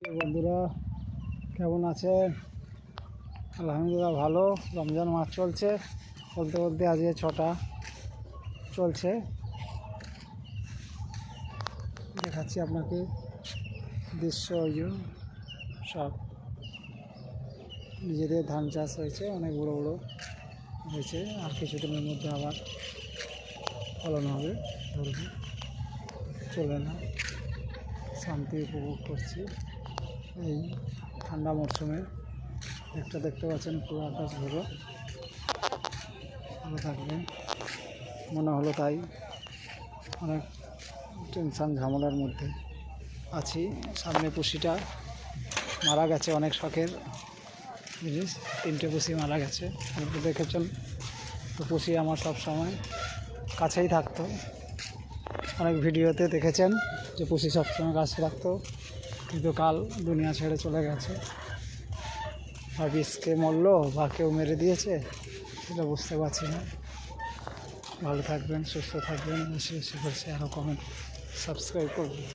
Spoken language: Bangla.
বন্ধুরা কেমন আছেন? আলহামদুলিল্লাহ ভালো। রমজান মাস চলছে, বলতে বলতে আজকে 6টা চলছে। দেখাচ্ছি আপনাকে দৃশ্য। ওই যে সব নিজেদের ধান চাষ হয়েছে, অনেক বড় বড় হয়েছে, আর কিছুদিনের মধ্যে আবার ফলন হবে, ধরবে চলে না। শান্তি উপভোগ করছি এই ঠান্ডা মরশুমে। একটা দেখতে পাচ্ছেন পুরো আকাশ ভরে। ভালো থাকবেন। মনে হলো তাই অনেক টেনশান ঝামেলার মধ্যে আছি। সামনে পুষিটা মারা গেছে, অনেক শখের জিনিস। 3টে পুষি মারা গেছে। আপনি দেখেছেন তো, পুষি আমার সব সময় কাছেই থাকতো। অনেক ভিডিওতে দেখেছেন যে পুষি সবসময় কাছে থাকতো, কিন্তু কাল দুনিয়া ছেড়ে চলে গেছে। বা বিষকে মরলো বা কেউ মেরে দিয়েছে, সেটা বুঝতে পারছি না। ভালো থাকবেন, সুস্থ থাকবেন। বেশি বেশি করে শেয়ার ও কমেন্ট সাবস্ক্রাইব করবেন।